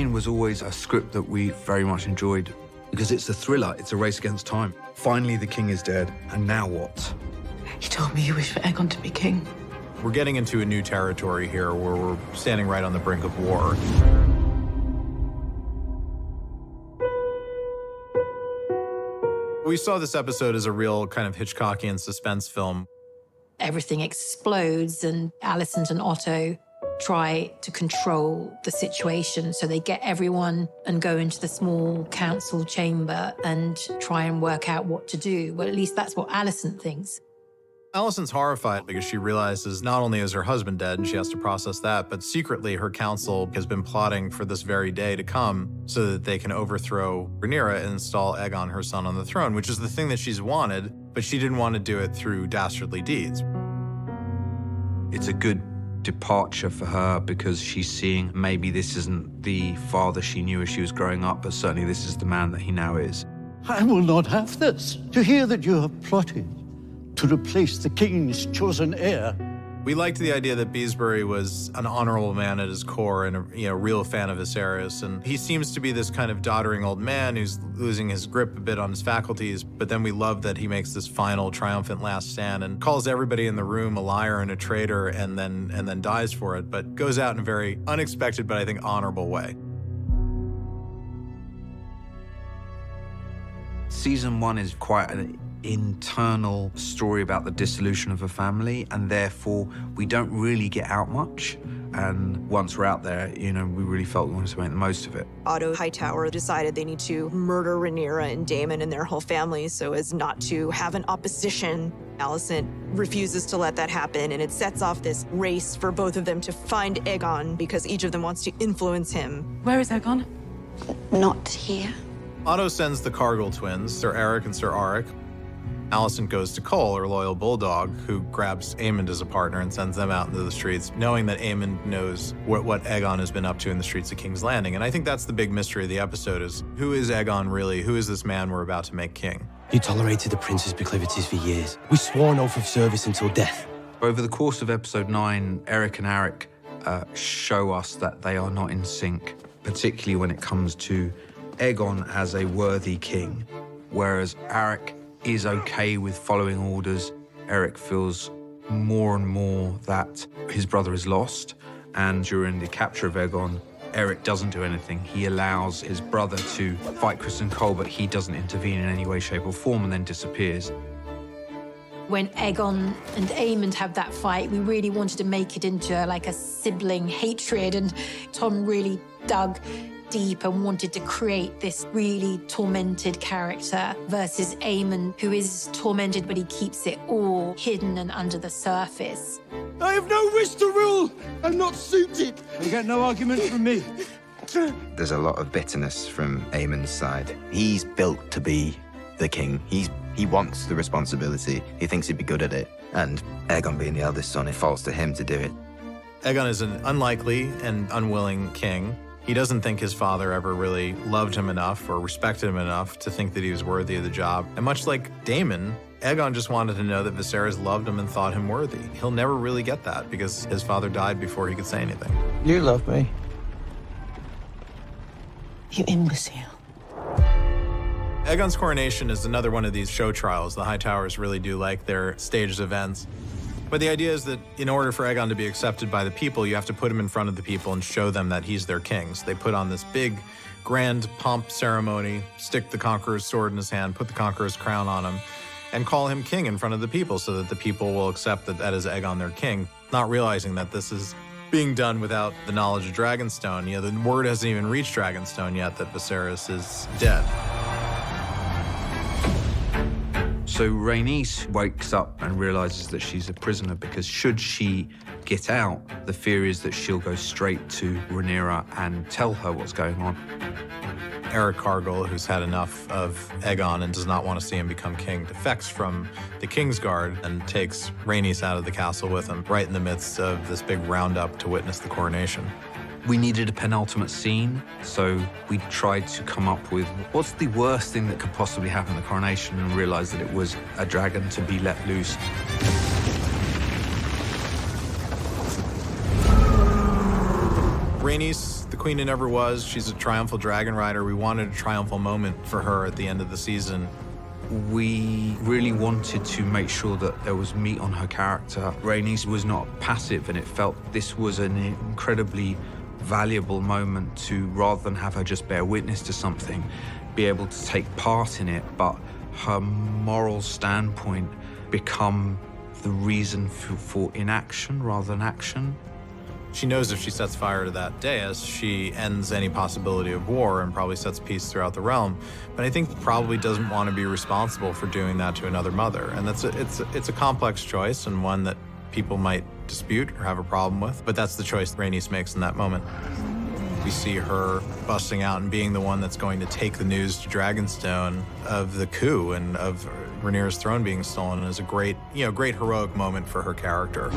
9 was always a script that we very much enjoyed because it's a thriller, it's a race against time. Finally, the king is dead, and now what? He told me he wished for Aegon to be king. We're getting into a new territory here where we're standing right on the brink of war. We saw this episode as a real kind of Hitchcockian suspense film. Everything explodes and Alicent and Otto try to control the situation. So they get everyone and go into the small council chamber and try and work out what to do. Well, at least that's what Alicent thinks. Alicent's horrified because she realizes not only is her husband dead and she has to process that, but secretly her council has been plotting for this very day to come so that they can overthrow Rhaenyra and install Aegon, her son, on the throne, which is the thing that she's wanted, but she didn't want to do it through dastardly deeds. It's a good departure for her because she's seeing maybe this isn't the father she knew as she was growing up, but certainly this is the man that he now is. I will not have this. To hear that you have plotted to replace the king's chosen heir. We liked the idea that Beesbury was an honorable man at his core and a real fan of Viserys. And he seems to be this kind of doddering old man who's losing his grip a bit on his faculties. But then we love that he makes this final triumphant last stand and calls everybody in the room a liar and a traitor and then dies for it, but goes out in a very unexpected but I think honorable way. Season 1 is quite an internal story about the dissolution of a family, and therefore we don't really get out much. And once we're out there, we really felt we wanted to make the most of it. Otto Hightower decided they need to murder Rhaenyra and Daemon and their whole family so as not to have an opposition. Alicent refuses to let that happen, and it sets off this race for both of them to find Aegon because each of them wants to influence him. Where is Aegon? Not here. Otto sends the Cargill twins, Sir Eric and Sir Auric. Alicent goes to Cole, her loyal bulldog, who grabs Aemond as a partner and sends them out into the streets, knowing that Aemond knows what Aegon has been up to in the streets of King's Landing. And I think that's the big mystery of the episode is, who is Aegon really? Who is this man we're about to make king? You tolerated the prince's proclivities for years. We swore an oath of service until death. Over the course of episode 9, Eric and Arik show us that they are not in sync, particularly when it comes to Aegon as a worthy king, whereas Arik is okay with following orders. Eric feels more and more that his brother is lost, and during the capture of Aegon, Eric doesn't do anything. He allows his brother to fight Criston Cole, but he doesn't intervene in any way, shape, or form, and then disappears. When Aegon and Aemond have that fight, we really wanted to make it into like a sibling hatred, and Tom really dug deep and wanted to create this really tormented character versus Aemond, who is tormented, but he keeps it all hidden and under the surface. I have no wish to rule. I'm not suited. You get no argument from me. There's a lot of bitterness from Aemond's side. He's built to be the king. He wants the responsibility. He thinks he'd be good at it. And Aegon being the eldest son, it falls to him to do it. Aegon is an unlikely and unwilling king. He doesn't think his father ever really loved him enough or respected him enough to think that he was worthy of the job. And much like Daemon, Aegon just wanted to know that Viserys loved him and thought him worthy. He'll never really get that because his father died before he could say anything. You love me. You imbecile. Aegon's coronation is another one of these show trials. The Hightowers really do like their staged events. But the idea is that in order for Aegon to be accepted by the people, you have to put him in front of the people and show them that he's their king. So they put on this big, grand pomp ceremony, stick the Conqueror's sword in his hand, put the Conqueror's crown on him, and call him king in front of the people so that the people will accept that that is Aegon their king, not realizing that this is being done without the knowledge of Dragonstone. The word hasn't even reached Dragonstone yet that Viserys is dead. So Rhaenys wakes up and realizes that she's a prisoner because should she get out, the fear is that she'll go straight to Rhaenyra and tell her what's going on. Eric Cargill, who's had enough of Aegon and does not want to see him become king, defects from the Kingsguard and takes Rhaenys out of the castle with him, right in the midst of this big roundup to witness the coronation. We needed a penultimate scene, so we tried to come up with what's the worst thing that could possibly happen at the coronation and realized that it was a dragon to be let loose. Rhaenys she's the queen who never was. She's a triumphal dragon rider. We wanted a triumphal moment for her at the end of the season. We really wanted to make sure that there was meat on her character. Rhaenys was not passive, and it felt this was an incredibly valuable moment to, rather than have her just bear witness to something, be able to take part in it, but her moral standpoint become the reason for inaction rather than action. She knows if she sets fire to that dais, she ends any possibility of war and probably sets peace throughout the realm. But I think probably doesn't want to be responsible for doing that to another mother. And it's a complex choice, and one that people might dispute or have a problem with. But that's the choice Rhaenys makes in that moment. We see her busting out and being the one that's going to take the news to Dragonstone of the coup and of Rhaenyra's throne being stolen is a great, great heroic moment for her character.